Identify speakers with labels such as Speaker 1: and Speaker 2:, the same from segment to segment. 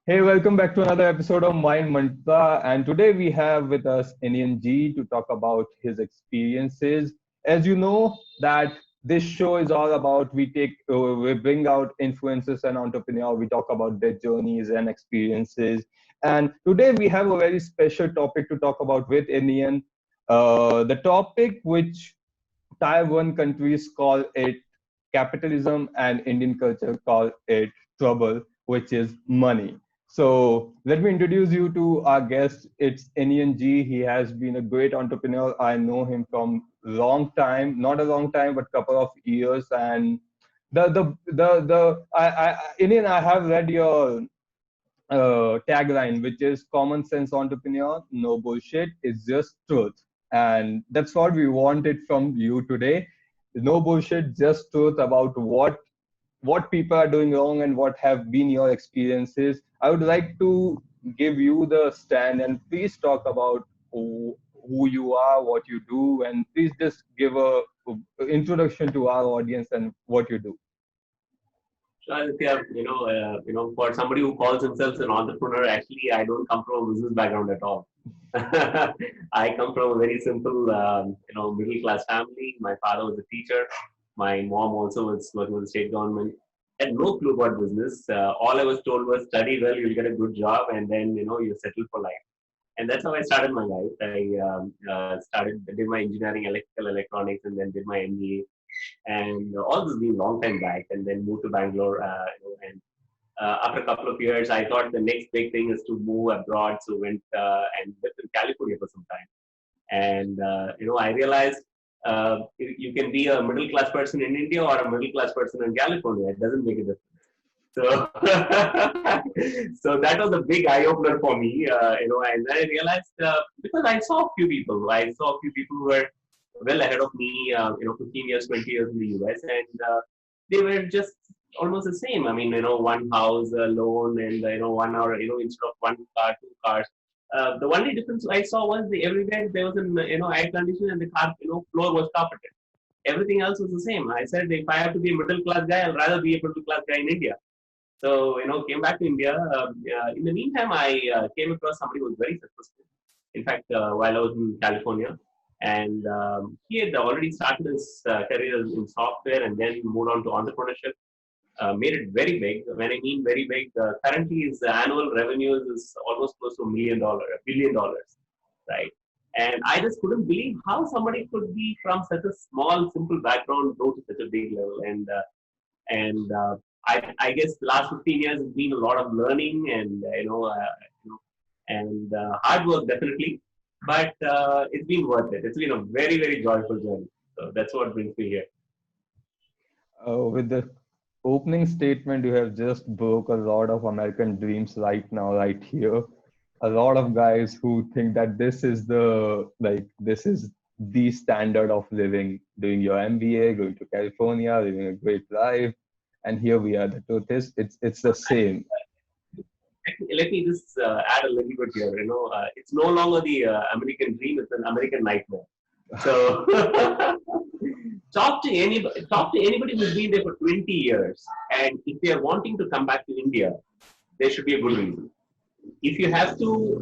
Speaker 1: Hey, welcome back to another episode of Mind Mantra. And today we have with us Iniyan G to talk about his experiences. As you know, that this show is all about we bring out influencers and entrepreneurs. We talk about their journeys and experiences. And today we have a very special topic to talk about with Iniyan. The topic which Taiwan countries call it capitalism and Indian culture call it trouble, which is money. So let me introduce you to our guest. It's Iniyan G. He has been a great entrepreneur. I know him from long time, not a long time, but couple of years. And Iniyan, I have read your tagline, which is common sense entrepreneur, no bullshit, it's just truth. And that's what we wanted from you today. No bullshit, just truth about what people are doing wrong and what have been your experiences. I would like to give you the stand and please talk about who you are, what you do, and please just give a introduction to our audience and what you do.
Speaker 2: So Aditya, for somebody who calls himself an entrepreneur, actually, I don't come from a business background at all. I come from a very simple, middle class family. My father was a teacher. My mom also was working with the state government. I had no clue about business. All I was told was study well, you'll get a good job, and then you settle for life. And that's how I started my life. Did my engineering, electrical electronics, and then did my MBA. And all this been a long time back, and then moved to Bangalore. And after a couple of years, I thought the next big thing is to move abroad. So went and lived in California for some time. And I realized you can be a middle class person in India or a middle class person in California. It doesn't make a difference. So, so that was a big eye opener for me, and then I realized because I saw a few people who were well ahead of me, 15 years, 20 years in the US, and they were just almost the same. I mean, one house loan and, 1 hour, instead of one car, two cars. The only difference I saw was everywhere there was an, air conditioner and the car, floor was carpeted. Everything else was the same. I said, if I have to be a middle class guy, I'll rather be a middle class guy in India. So, came back to India. In the meantime, I came across somebody who was very successful. In fact, while I was in California, and he had already started his career in software and then moved on to entrepreneurship, made it very big. When I mean very big, currently his annual revenues is almost close to $1 billion, right? And I just couldn't believe how somebody could be from such a small, simple background go to such a big level. And I guess the last 15 years has been a lot of learning and hard work definitely, but it's been worth it. It's been a very very joyful journey. So that's what brings me here.
Speaker 1: With the opening statement, you have just broke a lot of American dreams right now, right here. A lot of guys who think that this is the standard of living, doing your MBA, going to California, living a great life, and here we are. The truth is, it's the same.
Speaker 2: Let me just add a little bit here. It's no longer the American dream; it's an American nightmare. So talk to anybody who's been there for 20 years, and if they are wanting to come back to India, there should be a good reason. If you have to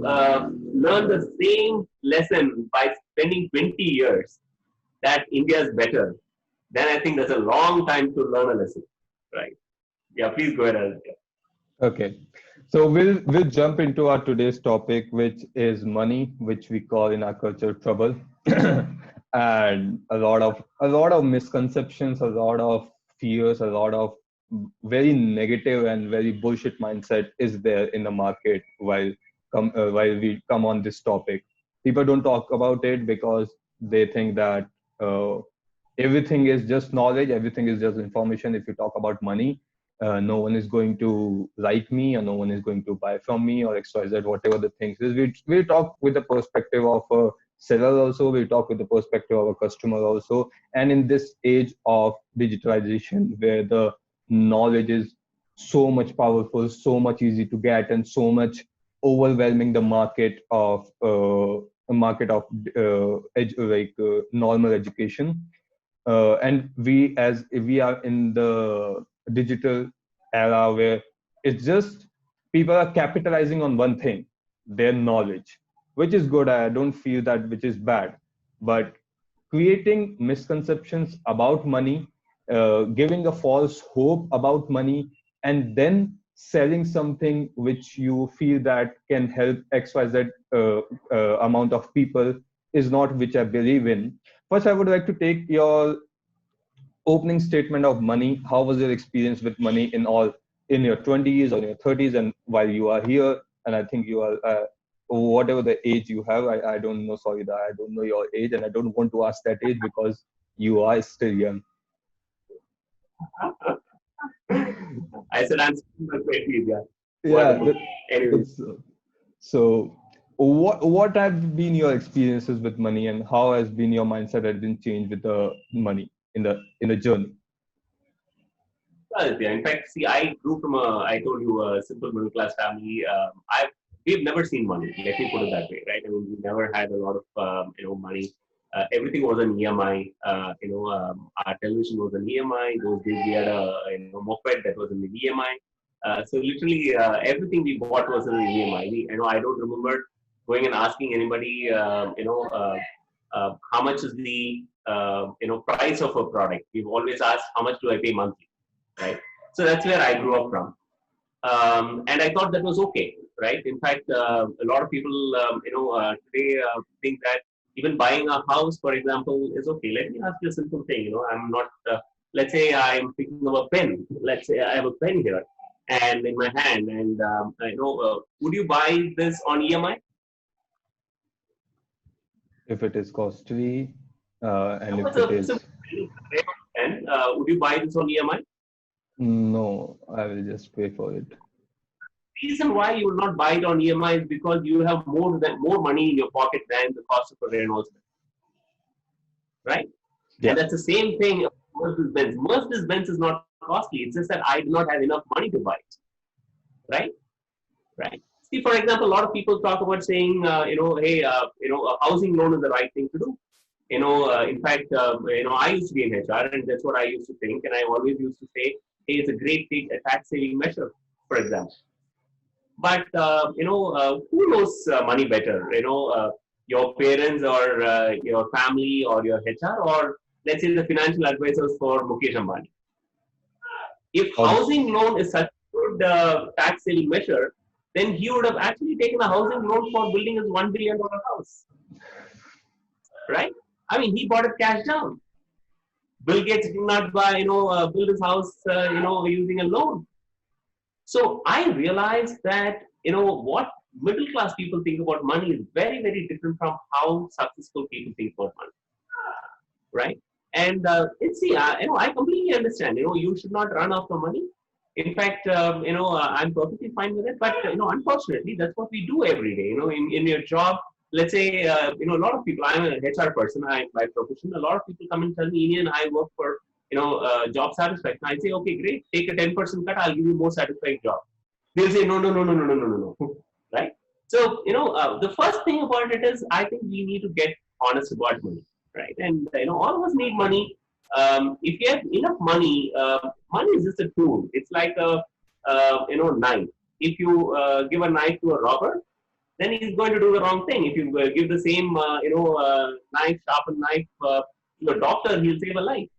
Speaker 2: learn the same lesson by spending 20 years, that India is better, then I think that's a long time to learn a lesson, right? Yeah, please go ahead, Aditya.
Speaker 1: Okay. So we'll jump into our today's topic, which is money, which we call in our culture trouble, and a lot of misconceptions, a lot of fears, a lot of very negative and very bullshit mindset is there in the market while we come on this topic. People don't talk about it because they think that everything is just knowledge, everything is just information. If you talk about money, no one is going to like me or no one is going to buy from me or XYZ, whatever the things is. We talk with the perspective of a seller also, we talk with the perspective of a customer also. And in this age of digitalization where the knowledge is so much powerful, so much easy to get, and so much overwhelming the normal education, and we are in the digital era where it's just people are capitalizing on one thing, their knowledge, which is good. I don't feel that which is bad, but creating misconceptions about money, giving a false hope about money, and then selling something which you feel that can help XYZ amount of people is not which I believe in. First, I would like to take your opening statement of money. How was your experience with money in your 20s or your 30s, and while you are here? And I think you are whatever the age you have. I don't know. Sorry, that I don't know your age, and I don't want to ask that age because you are still young.
Speaker 2: I said I'm still in my 20s, yeah.
Speaker 1: Yeah.
Speaker 2: Whatever. Anyways.
Speaker 1: So, what have been your experiences with money, and how has been your mindset has been changed with the money in the journey?
Speaker 2: Well, yeah, in fact, see, I grew from I told you, a simple middle class family. We've never seen money. Let me put it that way, right? I mean, we never had a lot of, money. Everything was an EMI. Our television was an EMI. Those days we had a moped that was an EMI. So literally everything we bought was an EMI. I don't remember going and asking anybody, how much is the price of a product. We've always asked how much do I pay monthly, right? So that's where I grew up from, and I thought that was okay, right? In fact, a lot of people, today think that even buying a house, for example, is okay. Let me ask you a simple thing. I'm not. Let's say I'm picking up a pen. Let's say I have a pen here, and in my hand, and would you buy this on EMI?
Speaker 1: If it is costly, and
Speaker 2: No,
Speaker 1: if
Speaker 2: it's
Speaker 1: it
Speaker 2: a
Speaker 1: is
Speaker 2: simple pen. Would you buy this on EMI?
Speaker 1: no, I will just pay for it.
Speaker 2: Reason why you will not buy it on EMI is because you have more money in your pocket than the cost of a Renault, right? And
Speaker 1: Yeah.
Speaker 2: that's the same thing. Mercedes Benz. Mercedes Benz is not costly. It's just that I do not have enough money to buy it, right? Right. See, for example, a lot of people talk about saying, hey, a housing loan is the right thing to do. In fact, I used to be in HR, and that's what I used to think, and I always used to say, hey, it's a great tax saving measure, for example. But who knows money better? Your parents or your family or your HR or let's say the financial advisors for Mukesh Ambani. If
Speaker 1: Obviously.
Speaker 2: housing loan is such a good tax saving measure, then he would have actually taken a housing loan for building his $1 billion house, right? I mean, he bought it cash down. Bill Gates did not buy, build his house, using a loan. So I realized that, what middle class people think about money is very, very different from how successful people think about money, right? And I completely understand. You should not run after money. In fact, I'm perfectly fine with it. But unfortunately, that's what we do every day. In your job, let's say, a lot of people. I'm an HR person. By profession. A lot of people come and tell me, Iniyan, I work for job satisfaction. I say, okay, great. Take a 10% cut. I'll give you more satisfying job. They'll say, no, no, no, no, no, no, no, no, no. Right? So, the first thing about it is, I think we need to get honest about money, right? And, all of us need money. If you have enough money, money is just a tool. It's like a, knife. If you give a knife to a robber, then he's going to do the wrong thing. If you give the same, knife, sharpened knife to a doctor, he'll save a life.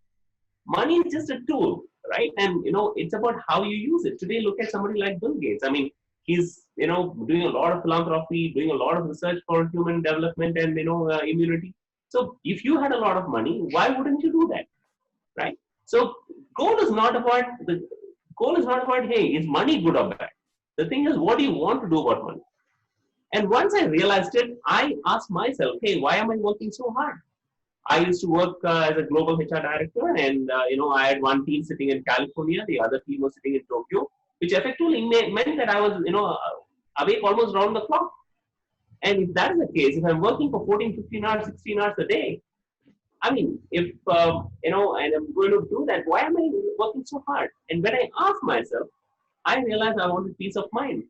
Speaker 2: Money is just a tool, right? And it's about how you use it. Today, look at somebody like Bill Gates. I mean, he's doing a lot of philanthropy, doing a lot of research for human development and immunity. So if you had a lot of money, why wouldn't you do that, right? So goal is not about the goal is not about, hey, is money good or bad? The thing is, what do you want to do about money? And once I realized it, I asked myself, hey, why am I working so hard? I used to work as a global HR director, and I had one team sitting in California, the other team was sitting in Tokyo, which effectively meant that I was awake almost round the clock. And if that is the case, if I'm working for 14, 15 hours, 16 hours a day, I mean, if and I'm going to do that, why am I working so hard? And when I asked myself, I realized I wanted peace of mind.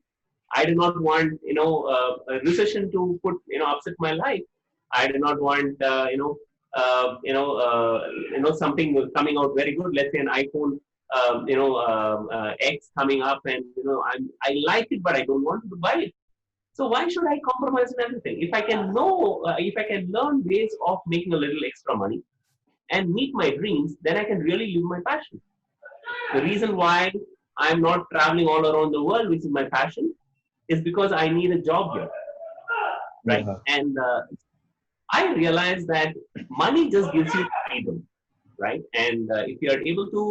Speaker 2: I did not want a recession to upset my life. I did not want something coming out very good. Let's say an iPhone X coming up, and I like it, but I don't want to buy it. So why should I compromise on everything? If I can learn ways of making a little extra money and meet my dreams, then I can really live my passion. The reason why I'm not traveling all around the world, which is my passion, is because I need a job here, right?
Speaker 1: Yeah.
Speaker 2: And I realized that money just gives you freedom, right? And if you are able to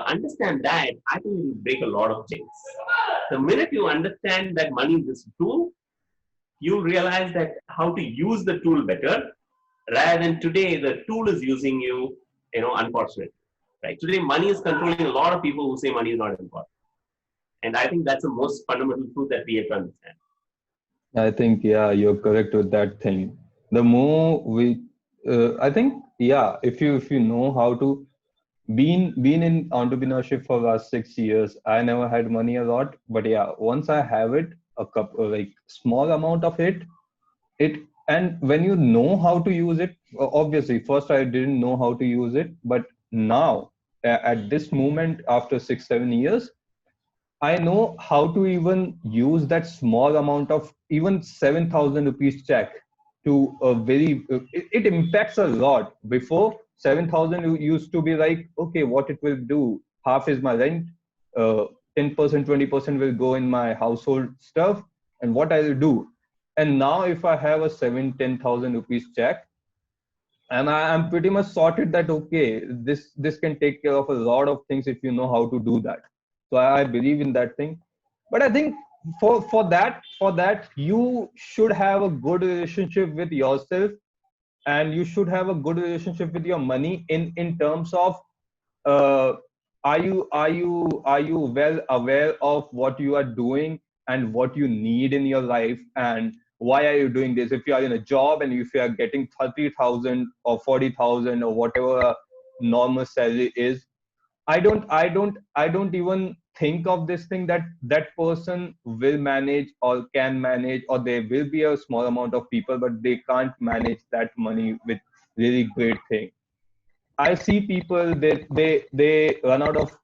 Speaker 2: understand that, I think it will break a lot of chains. The minute you understand that money is this tool, you realize that how to use the tool better, rather than today the tool is using you, unfortunately. Right? Today, money is controlling a lot of people who say money is not important. And I think that's the most fundamental truth that we have to understand.
Speaker 1: I think, yeah, you're correct with that thing. The more we, I think, yeah, if you know how to, been in entrepreneurship for last 6 years, I never had money a lot, but yeah, once I have it, a couple like small amount of it, and when you know how to use it, obviously, first I didn't know how to use it, but now at this moment, after 6 7 years, I know how to even use that small amount of even 7,000 rupees check to a very, it impacts a lot. Before 7,000 used to be like, okay, what it will do? Half is my rent, 10%, 20% will go in my household stuff, and what I'll do. And now if I have a 10,000 rupees check, and I'm pretty much sorted that okay, this can take care of a lot of things if you know how to do that. So I believe in that thing. But I think for that you should have a good relationship with yourself, and you should have a good relationship with your money in terms of, uh, are you well aware of what you are doing and what you need in your life, and why are you doing this? If you are in a job and if you are getting 30,000 or 40,000 or whatever a normal salary is, I don't even think of this thing that that person will manage or can manage, or there will be a small amount of people but they can't manage that money with really great thing. I see people, they run out of,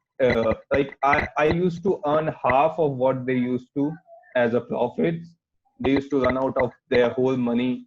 Speaker 1: like I used to earn half of what they used to as a profit. They used to run out of their whole money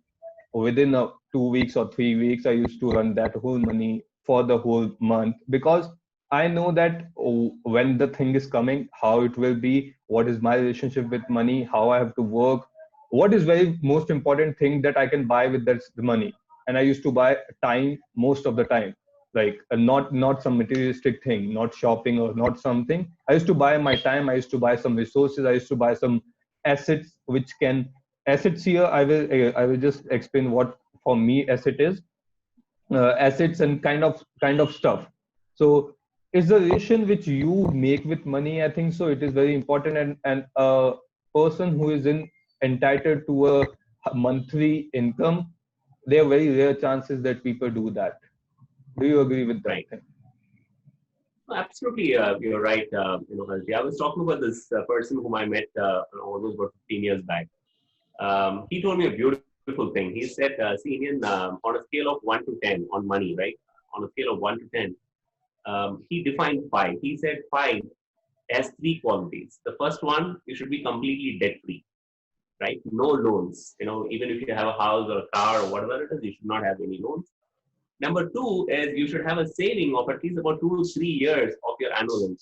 Speaker 1: within 2 weeks or 3 weeks. I used to run that whole money for the whole month, because I know that, when the thing is coming, how it will be, what is my relationship with money, how I have to work, what is very most important thing that I can buy with that money. And I used to buy time most of the time, like, not some materialistic thing, not shopping or not something. I used to buy my time. I used to buy some resources. I used to buy some assets, which can, assets here, I will just explain what for me asset is. Assets and kind of stuff. So it's the relation which you make with money, I think so it is very important. And a person who is in entitled to a monthly income, there are very rare chances that people do that. Do you agree with that
Speaker 2: Right.
Speaker 1: thing?
Speaker 2: Absolutely, you're right. Halsey. I was talking about this person whom I met almost about 15 years back. He told me a beautiful thing. He said, see, Indian, on a scale of 1 to 10 on money, right? On a scale of 1 to 10, he defined five. He said five has three qualities. The first one, you should be completely debt free, right? No loans. Even if you have a house or a car or whatever it is, you should not have any loans. Number two is you should have a saving of at least about 2 3 years of your annual income.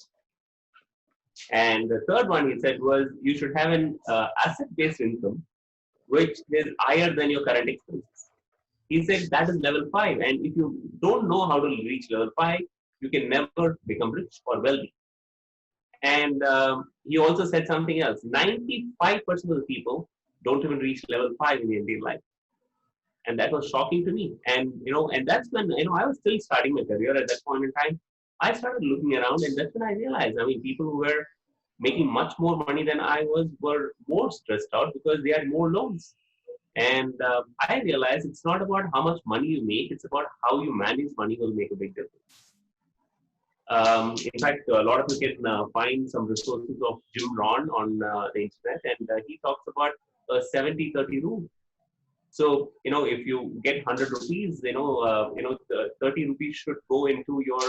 Speaker 2: And the third one he said was you should have an asset-based income which is higher than your current expenses. He said that is level five, and if you don't know how to reach level five, you can never become rich or wealthy. And he also said something else: 95% of the people don't even reach level five in their daily life, and that was shocking to me. And that's when I was still starting my career at that point in time. I started looking around, and that's when I realized. I mean, people who were making much more money than I was were more stressed out because they had more loans. And I realized it's not about how much money you make; it's about how you manage money will make a big difference. In fact, a lot of you can find some resources of Jim Ron on the internet, and he talks about a 70-30 rule. So, if you get 100 rupees, 30 rupees should go into your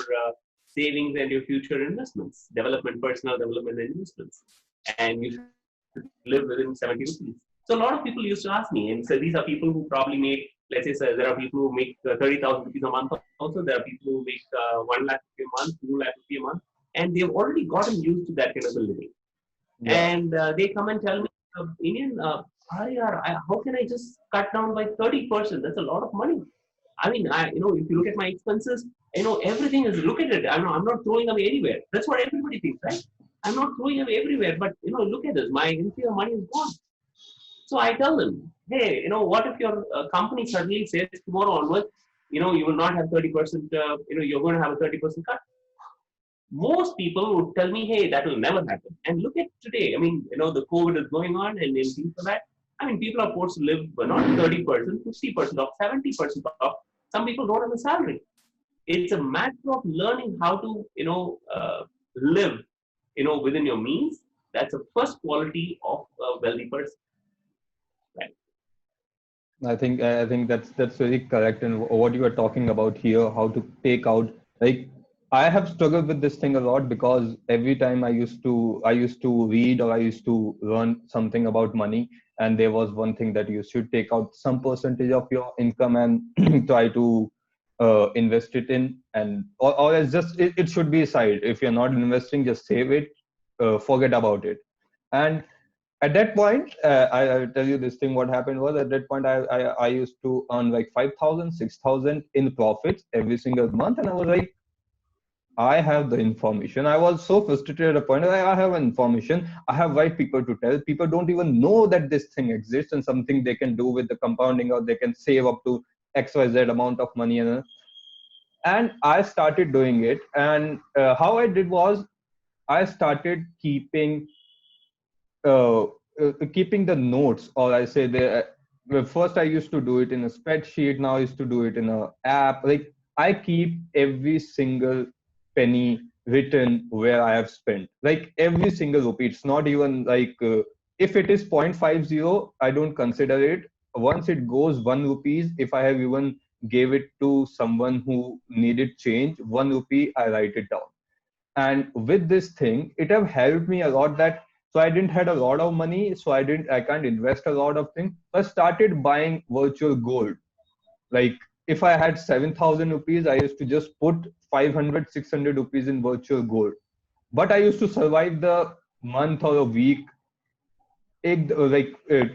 Speaker 2: savings and your future investments, development, personal development and investments. And you should live within 70 rupees. So a lot of people used to ask me, and so these are people who probably make, let's say, so there are people who make 30,000 rupees a month also. There are people who make 1 lakh rupee a month, 2 lakh rupee a month, and they've already gotten used to that kind of a living.
Speaker 1: Yeah.
Speaker 2: And they come and tell me, Indian, how can I just cut down by 30%? That's a lot of money. I mean, if you look at my expenses, everything is, look at it. I'm not throwing away anywhere. That's what everybody thinks, right? I'm not throwing away everywhere, but, look at this. My entire money is gone. So I tell them, hey, what if your company suddenly says tomorrow onwards, you will not have 30%, you're going to have a 30% cut. Most people would tell me, hey, that will never happen. And look at today. I mean, the COVID is going on and then things like that. I mean, people are forced to live not 30%, 50% off, 70% off. Some people don't have a salary. It's a matter of learning how to, live, within your means. That's the first quality of a wealthy person. Right.
Speaker 1: I think that's very correct. And what you are talking about here, how to take out, like, I have struggled with this thing a lot, because every time I used to read, or I used to learn something about money, and there was one thing that you should take out some percentage of your income and try to invest it in, and or it's just it should be side. If you're not investing, just save it, forget about it. And at that point, I'll tell you this thing. What happened was, at that point, I used to earn like 5,000, 6,000 in profits every single month, and I was like, I have the information. I was so frustrated at a point. I have information. I have right people to tell. People don't even know that this thing exists and something they can do with the compounding, or they can save up to XYZ amount of money. And I started doing it. And how I did was, I started uh, keeping the notes, or I say well, first I used to do it in a spreadsheet. Now I used to do it in a app. Like, I keep every single penny written where I have spent, like every single rupee. It's not even like, if it is 0.50, I don't consider it. Once it goes 1 rupees, if I have even gave it to someone who needed change, 1 rupee, I write it down. And with this thing, it have helped me a lot. That, so I didn't had a lot of money, so I can't invest a lot of things, so I started buying virtual gold. Like, if I had 7,000 rupees, I used to just put 500, 600 rupees in virtual gold. But I used to survive the month or a week,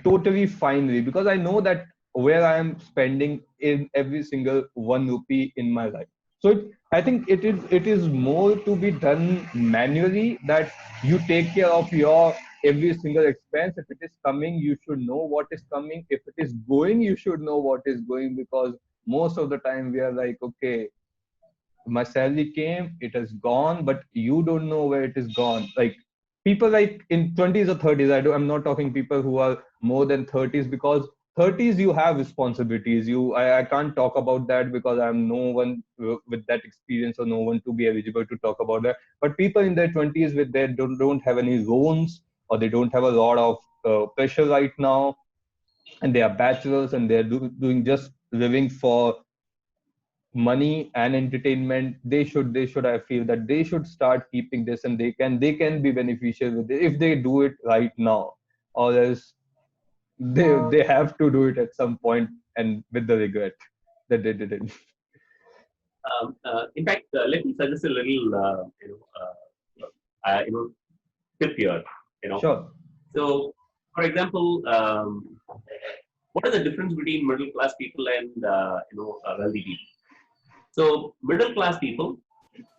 Speaker 1: totally finely, because I know that where I am spending in every single 1 rupee in my life. So I think it is more to be done manually, that you take care of your every single expense. If it is coming, you should know what is coming. If it is going, you should know what is going, because most of the time we are like, okay, my salary came, it has gone, but you don't know where it is gone. Like, people like in 20s or 30s, I'm not talking people who are more than 30s, because 30s you have responsibilities. I can't talk about that, because I'm no one with that experience, or no one to be eligible to talk about that. But people in their 20s, with their don't have any loans, or they don't have a lot of pressure right now, and they are bachelors, and they're doing just living for money and entertainment. They should I feel that they should start keeping this, and they can be beneficial with it if they do it right now, or else they have to do it at some point, and with the regret that they didn't.
Speaker 2: In fact, let me suggest a little, tip here. You know,
Speaker 1: Sure.
Speaker 2: so for example, what is the difference between middle class people and wealthy people? So middle class people,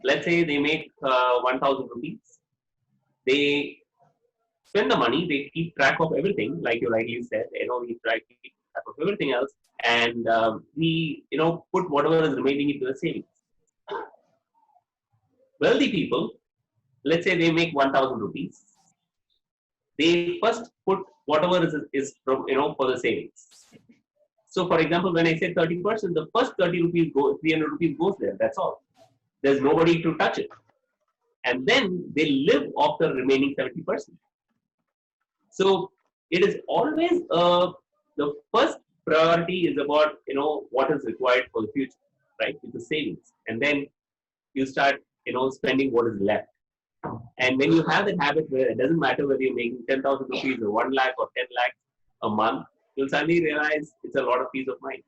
Speaker 2: let's say they make 1,000 rupees. They spend the money. They keep track of everything, like you rightly said. We try to keep track of everything else, and we put whatever is remaining into the savings. Wealthy people, let's say they make 1,000 rupees. They first put whatever is from for the savings. So, for example, when I say 30%, the first 30 rupees goes, 300 rupees goes there. That's all. There's nobody to touch it. And then they live off the remaining 70%. So it is always the first priority is about what is required for the future, right? With the savings, and then you start spending what is left. And when you have that habit where it doesn't matter whether you're making 10,000 rupees or 1 lakh or 10 lakhs a month, you'll suddenly realize it's a lot of peace of mind.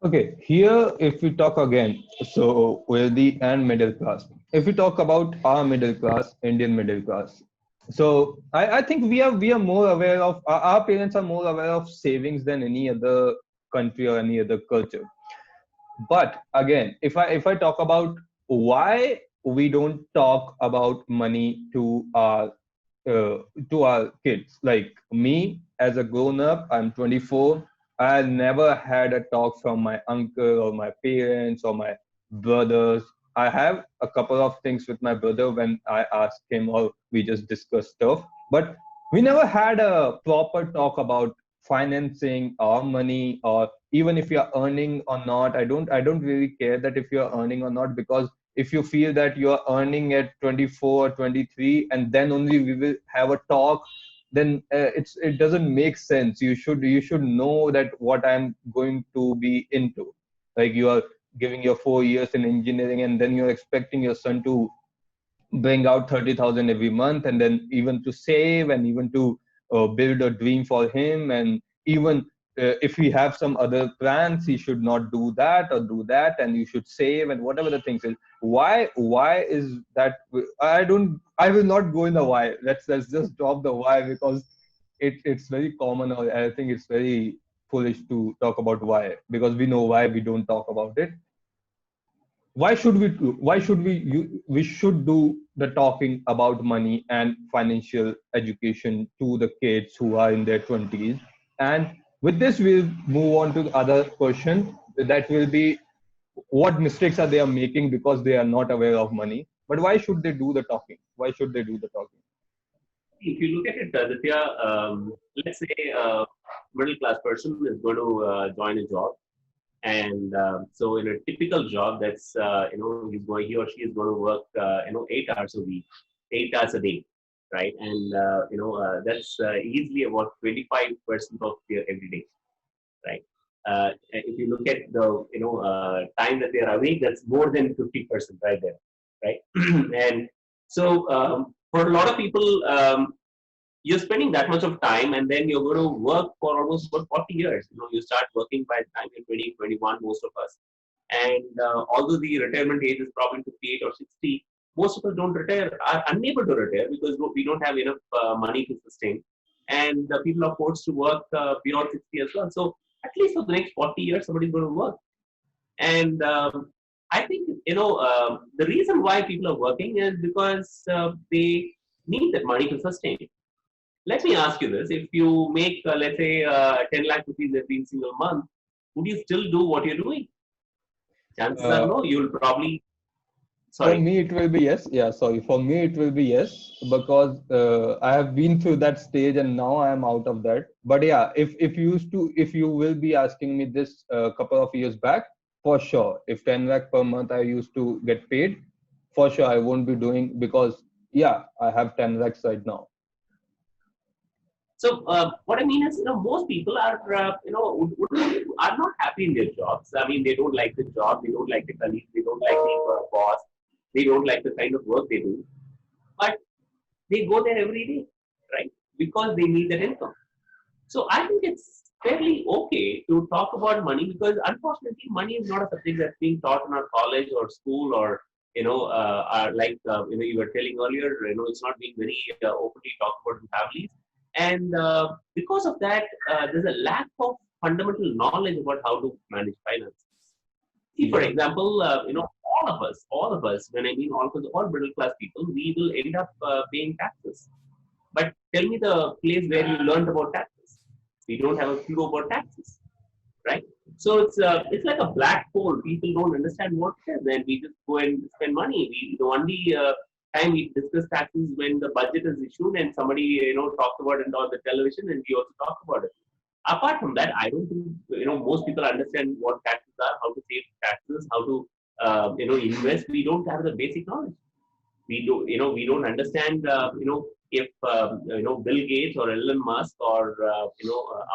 Speaker 1: Okay, here if we talk again, so wealthy and middle class. If we talk about our middle class, Indian middle class, so I think we are more aware of our parents are more aware of savings than any other country or any other culture. But again, if I talk about why we don't talk about money uh, to our kids, like me as a grown up, I'm 24. I never had a talk from my uncle or my parents or my brothers. I have a couple of things with my brother when I ask him or we just discuss stuff, but we never had a proper talk about financing or money, or even if you're earning or not. I don't really care that if you're earning or not, because if you feel that you're earning at 24 or 23 and then only we will have a talk, then it doesn't make sense. You should know that what I'm going to be into. Like, you are giving your 4 years in engineering and then you're expecting your son to bring out 30,000 every month, and then even to save and even to build a dream for him. And even if we have some other plans, he should not do that or do that, and you should save and whatever the things is. Why is that? I will not go in the why. Let's just drop the why, because it's very common, or I think it's very foolish to talk about why, because we know why we don't talk about it. We should do the talking about money and financial education to the kids who are in their 20s. And with this, we'll move on to the other question, that will be, what mistakes are they are making because they are not aware of money. But why should they do the talking? Why should they do the talking?
Speaker 2: If you look at it, Aditya, let's say a middle class person is going to join a job. And so in a typical job, that's, he or she is going to work, 8 hours a week, 8 hours a day, right? And, that's easily about 25% of their every day, right? If you look at the, time that they are awake, that's more than 50% right there, right? And so for a lot of people, you're spending that much of time and then you're going to work for almost about 40 years. You start working by the time you're 20, 21, most of us. And although the retirement age is probably 58 or 60, most of us don't retire, are unable to retire because we don't have enough money to sustain. And people are forced to work beyond 60 as well. So at least for the next 40 years, somebody's going to work. And I think, the reason why people are working is because they need that money to sustain. Let me ask you this. If you make, let's say, 10 lakh rupees every single month, would you still do what you're doing? Chances are
Speaker 1: uh,
Speaker 2: no. You'll probably,
Speaker 1: For
Speaker 2: sorry.
Speaker 1: me, it will be yes. Yeah, sorry. For me, it will be yes, because I have been through that stage and now I am out of that. But yeah, if you will be asking me this a couple of years back, for sure. If 10 lakh per month I used to get paid, for sure I won't be doing, because yeah, I have 10 lakhs right now.
Speaker 2: So what I mean is, most people are, are not happy in their jobs. I mean, they don't like the job, they don't like the colleagues, they don't like the boss, they don't like the kind of work they do. But they go there every day, right? Because they need that income. So I think it's fairly okay to talk about money, because unfortunately, money is not a subject that's being taught in our college or school, or like you were telling earlier. It's not being very openly talked about in families, and because of that, there's a lack of fundamental knowledge about how to manage finances. See, for
Speaker 1: Yeah.
Speaker 2: example, all of us, when I mean all of us, all middle class people, we will end up paying taxes. But tell me the place where you learned about taxes. We don't have a clue about taxes, right? So it's like a black hole. People don't understand what it is, and we just go and spend money. The only time we discuss taxes when the budget is issued and somebody talks about it on the television, and we also talk about it. Apart from that, I don't think most people understand what taxes are, how to save taxes, how to invest. We don't have the basic knowledge. We don't understand if Bill Gates or Elon Musk or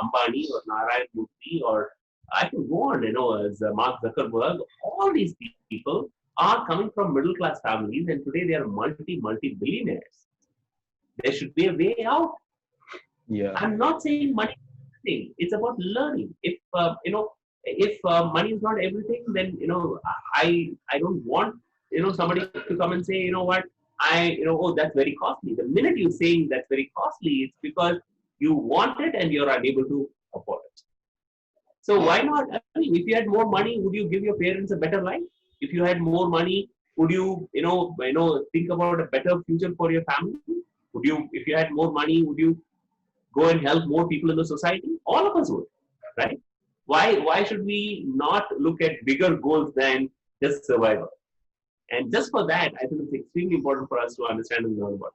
Speaker 2: Ambani or Narayan Murthy, or I can go on, as Mark Zuckerberg, all these people, are coming from middle class families and today they are multi billionaires. There should be a way out.
Speaker 1: Yeah.
Speaker 2: I'm not saying money is everything. It's about learning. If if money is not everything, then I don't want somebody to come and say, what, oh, that's very costly. The minute you're saying that's very costly, it's because you want it and you're unable to afford it. So why not? I mean, if you had more money, would you give your parents a better life? If you had more money, would you think about a better future for your family? Would you, if you had more money, would you go and help more people in the society? All of us would, right? Why should we not look at bigger goals than just survival? And just for that, I think it's extremely important for us to understand and learn about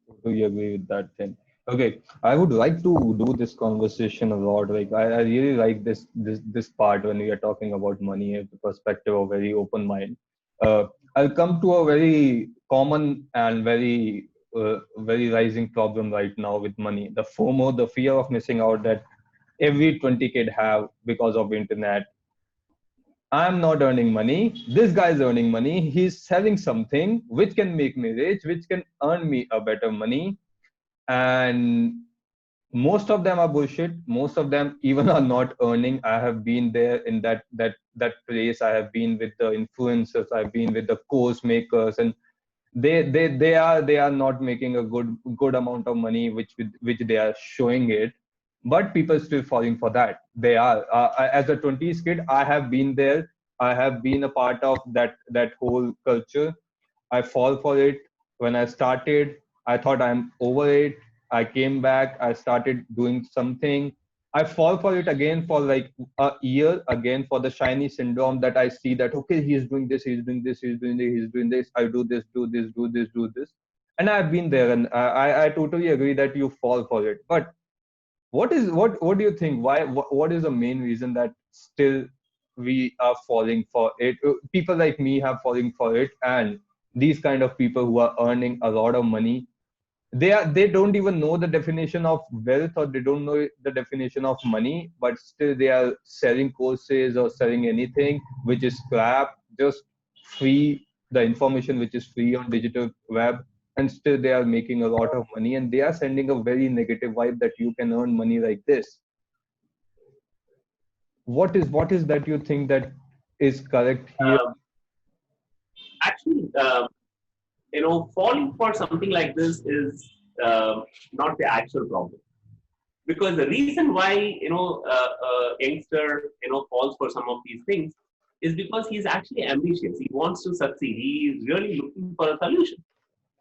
Speaker 1: Totally agree with that thing. Okay, I would like to do this conversation a lot. Like I really like this part when we are talking about money as the perspective of very open mind. Uh, I'll come to a very common and very rising problem right now with money. The FOMO, the fear of missing out that every 20 kid have because of internet. I'm not earning money. This guy is earning money. He's selling something which can make me rich, which can earn me a better money. And most of them are bullshit. Most of them even are not earning. I have been there in that place. I have been with the influencers. I've been with the course makers, and they are not making a good amount of money which they are showing it, but people still falling for that. They are as a 20s kid, I have been there. I have been a part of that whole culture. I fall for it. When I started, I thought I'm over it. I came back. I started doing something. I fall for it again for like a year again for the shiny syndrome that I see that, okay, he's doing this, he's doing this, he's doing this, he's doing this. I do this, do this, do this, do this. And I've been there, and I totally agree that you fall for it. But what do you think? What is the main reason that still we are falling for it? People like me have falling for it, and these kind of people who are earning a lot of money, they don't even know the definition of wealth, or they don't know the definition of money, but still they are selling courses or selling anything which is crap, just free, the information which is free on digital web, and still they are making a lot of money, and they are sending a very negative vibe that you can earn money like this. What is that you think that is correct here?
Speaker 2: it. Actually, falling for something like this is not the actual problem. Because the reason why a youngster falls for some of these things is because he's actually ambitious. He wants to succeed. He is really looking for a solution.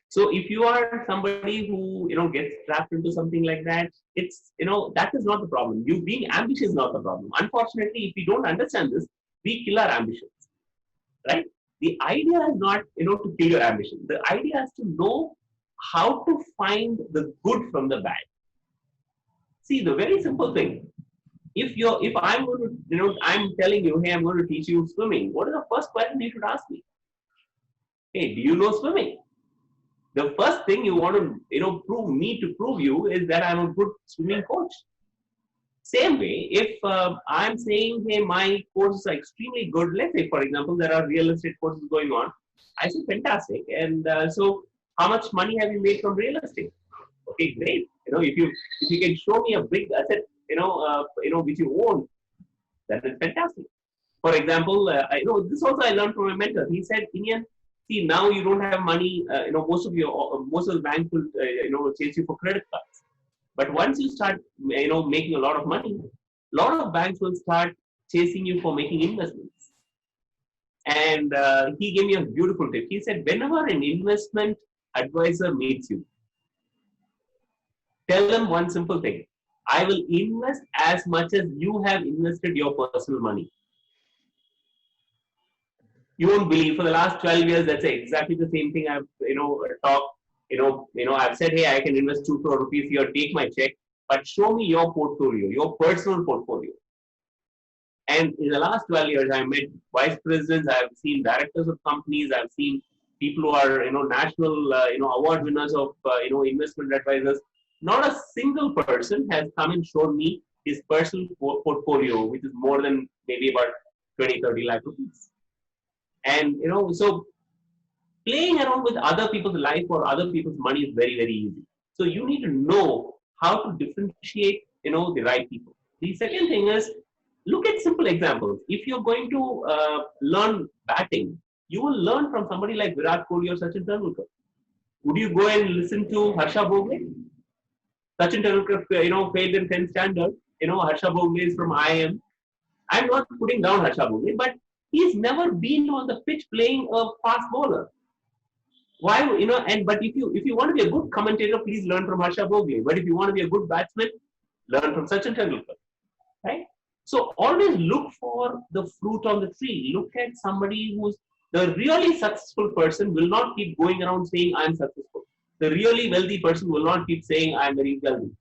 Speaker 2: So if you are somebody who gets trapped into something like that, it's that is not the problem. You being ambitious is not the problem. Unfortunately, if we don't understand this, we kill our ambitions, right? The idea is not to kill your ambition. The idea is to know how to find the good from the bad. See, the very simple thing. If I'm going to I'm telling you, hey, I'm going to teach you swimming. What is the first question you should ask me? Hey, do you know swimming? The first thing you want to prove you is that I'm a good swimming coach. Same way, if I'm saying, hey, my courses are extremely good, let's say, for example, there are real estate courses going on. I say, fantastic. And so, how much money have you made from real estate? Okay, great. If you can show me a big asset, which you own, that is fantastic. For example, I know this also I learned from my mentor. He said, Iniyan, see, now you don't have money. Most of the banks will chase you for credit cards. But once you start making a lot of money, a lot of banks will start chasing you for making investments. And he gave me a beautiful tip. He said, whenever an investment advisor meets you, tell them one simple thing. I will invest as much as you have invested your personal money. You won't believe, for the last 12 years, that's exactly the same thing I've talked. I've said, hey, I can invest 2 crore rupees here, take my check, but show me your portfolio, your personal portfolio. And in the last 12 years, I met vice presidents, I've seen directors of companies, I've seen people who are national award winners of investment advisors. Not a single person has come and shown me his personal portfolio, which is more than maybe about 20, 30 lakh rupees. And so playing around with other people's life or other people's money is very, very easy. So you need to know how to differentiate, the right people. The second thing is, look at simple examples. If you're going to learn batting, you will learn from somebody like Virat Kohli or Sachin Tendulkar. Would you go and listen to Harsha Bhogle? Sachin Tendulkar, failed in 10th standard. Harsha Bhogle is from IIM. I'm not putting down Harsha Bhogle, but he's never been on the pitch playing a fast bowler. Why, but if you want to be a good commentator, please learn from Harsha Bhogle. But if you want to be a good batsman, learn from Sachin Tendulkar, right? So always look for the fruit on the tree. Look at somebody who's the really successful person will not keep going around saying I'm successful. The really wealthy person will not keep saying I'm very wealthy.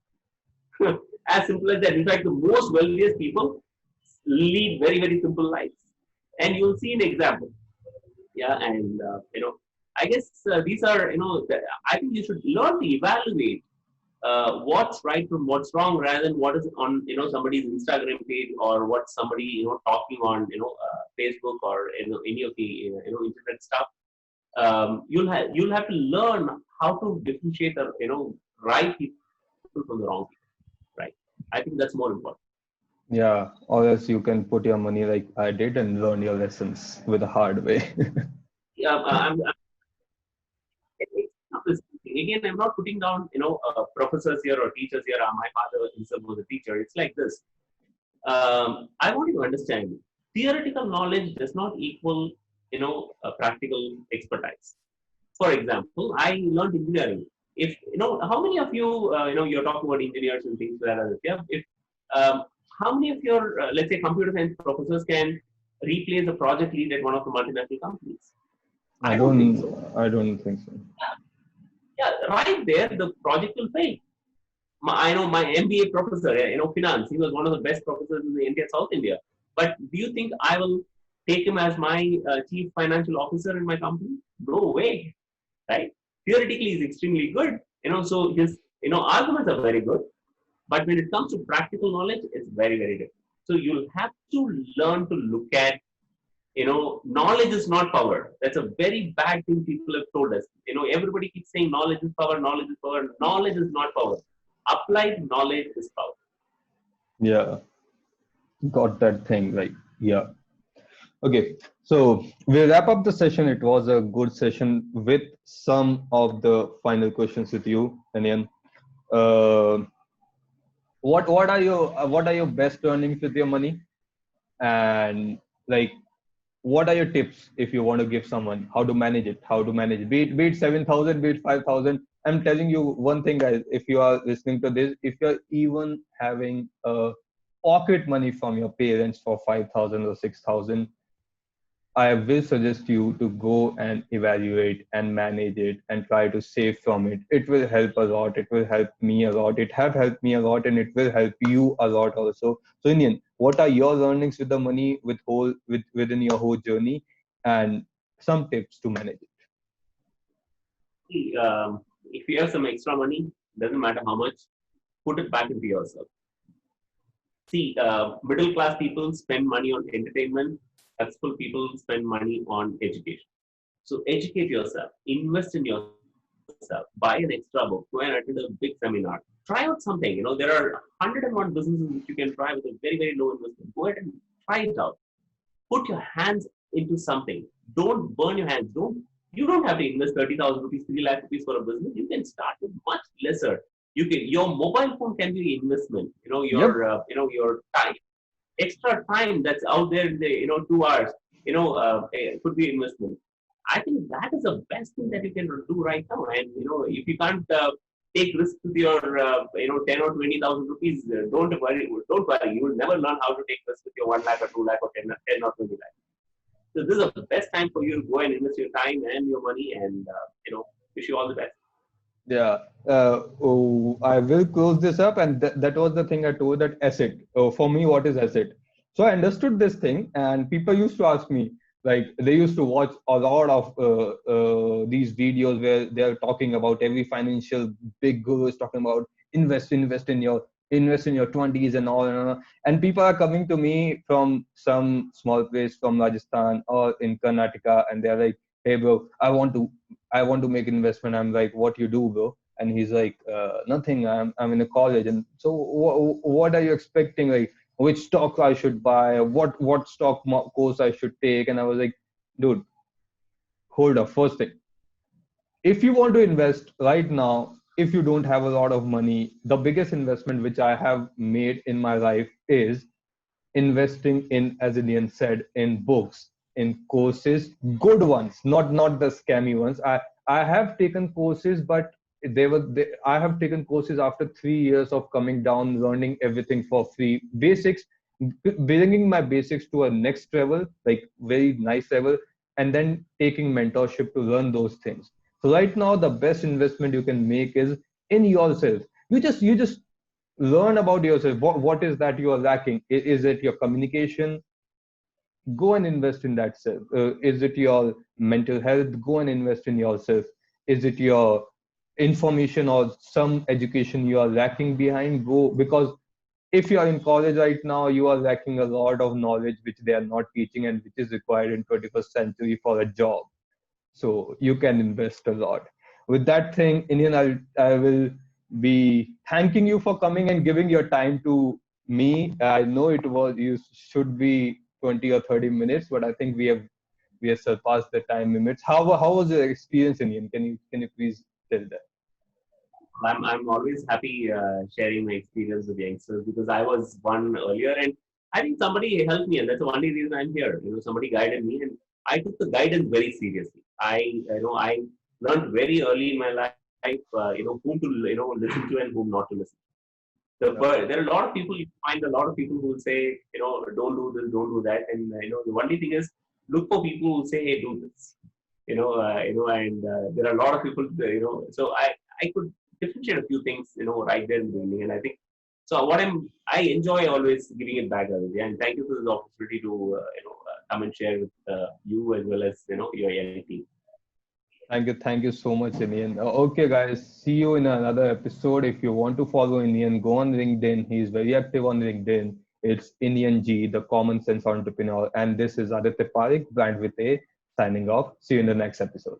Speaker 2: As simple as that. In fact, the most wealthiest people lead very, very simple lives. And you'll see an example. Yeah, and I guess these are, I think you should learn to evaluate what's right from what's wrong rather than what is on somebody's Instagram page or what somebody talking on Facebook or any of the internet stuff. You'll have to learn how to differentiate the right people from the wrong people. Right? I think that's more important.
Speaker 1: Yeah, or else you can put your money like I did and learn your lessons with a hard way.
Speaker 2: Yeah, it's not this thing. Again, I'm not putting down professors here or teachers here. My father himself was a teacher. It's like this. I want you to understand. Theoretical knowledge does not equal practical expertise. For example, I learned engineering. If how many of you you're talking about engineers and things like that. Yeah. If how many of your let's say computer science professors can replace a project lead at one of the multinational companies?
Speaker 1: I
Speaker 2: I don't think
Speaker 1: don't
Speaker 2: so.
Speaker 1: I don't think so.
Speaker 2: Yeah, right there, the project will fail. I know my MBA professor, finance, he was one of the best professors in the India, South India. But do you think I will take him as my chief financial officer in my company? No way, right? Theoretically, he's extremely good, so his, arguments are very good. But when it comes to practical knowledge, it's very, very different. So you'll have to learn to look at knowledge is not power. That's a very bad thing people have told us. Everybody keeps saying knowledge is power, knowledge is power. Knowledge is not power. Applied knowledge is power.
Speaker 1: Yeah, got that thing right. Yeah. Okay, so we'll wrap up the session. It was a good session with some of the final questions with you, Anian. Uh, what are your best earnings with your money, and like what are your tips if you want to give someone how to manage it, be it 7,000, be it 5,000. I'm telling you one thing, guys. If you are listening to this, if you're even having a pocket money from your parents for 5,000 or 6,000, I will suggest you to go and evaluate and manage it and try to save from it. It will help a lot. It will help me a lot. It have helped me a lot, and it will help you a lot also. So, Indian, what are your learnings with the money within your whole journey, and some tips to manage it?
Speaker 2: See, if you have some extra money, doesn't matter how much, put it back into yourself. See, middle class people spend money on entertainment. Successful people spend money on education. So educate yourself, invest in yourself, buy an extra book, go and attend a big seminar. Try out something. There are 101 businesses which you can try with a very, very low investment. Go ahead and try it out. Put your hands into something. Don't burn your hands. You don't have to invest 30,000 rupees, 3 lakh rupees for a business. You can start with much lesser. Your mobile phone can be an investment.
Speaker 1: Yep.
Speaker 2: Your time, extra time that's out there in the 2 hours, could be investment. I think that is the best thing that you can do right now. And if you can't take risks with your 10 or 20,000 rupees, don't worry. Don't worry. You will never learn how to take risks with your 1 lakh or 2 lakh or 10 or 20 lakh. So this is the best time for you to go and invest your time and your money, and wish you all the best.
Speaker 1: Yeah. I will close this up, and that was the thing I told, that asset. For me, what is asset? So I understood this thing, and people used to ask me, like they used to watch a lot of these videos where they are talking about every financial big guru is talking about invest in your invest in your 20s and all. And people are coming to me from some small place from Rajasthan or in Karnataka, and they're like, "Hey, bro, I want to make investment." I'm like, "What you do, bro?" And he's like, "Nothing. I'm in a college." And so, what are you expecting? Like, which stock I should buy? What stock course I should take? And I was like, "Dude, hold up. First thing, if you want to invest right now, if you don't have a lot of money, the biggest investment which I have made in my life is investing in, as Indian said, in books, in courses, good ones, not the scammy ones. I have taken courses, but I have taken courses after 3 years of coming down, learning everything for free, basics, bringing my basics to a next level, like very nice level, and then taking mentorship to learn those things. So right now, the best investment you can make is in yourself. You just learn about yourself. What is that you are lacking? Is it your communication? Go and invest in that self. Is it your mental health? Go and invest in yourself. Is it your information or some education you are lacking behind? Go, because if you are in college right now, you are lacking a lot of knowledge which they are not teaching and which is required in 21st century for a job. So you can invest a lot. With that thing, Indian, I will be thanking you for coming and giving your time to me. I know it was you should be 20 or 30 minutes, but I think we have surpassed the time limits. How was your experience, Indian? Can you please tell that?
Speaker 2: I'm always happy sharing my experience with youngsters because I was one earlier, and I think somebody helped me, and that's the only reason I'm here. Somebody guided me, and I took the guidance very seriously. I learned very early in my life, whom to listen to and whom not to listen. There are a lot of people, you find a lot of people who will say, don't do this, don't do that, and the only thing is look for people who say, hey, do this. And there are a lot of people, so I could differentiate a few things, right there in the beginning. And I think so. I enjoy always giving it back, Aditya, and thank you for this opportunity to come and share with you as well as your young team.
Speaker 1: Thank you so much, Inian. Okay, guys, see you in another episode. If you want to follow Inian, go on LinkedIn. He's very active on LinkedIn. It's Iniyan G, the common sense entrepreneur. And this is Aditya Parik, Brand with A, signing off. See you in the next episode.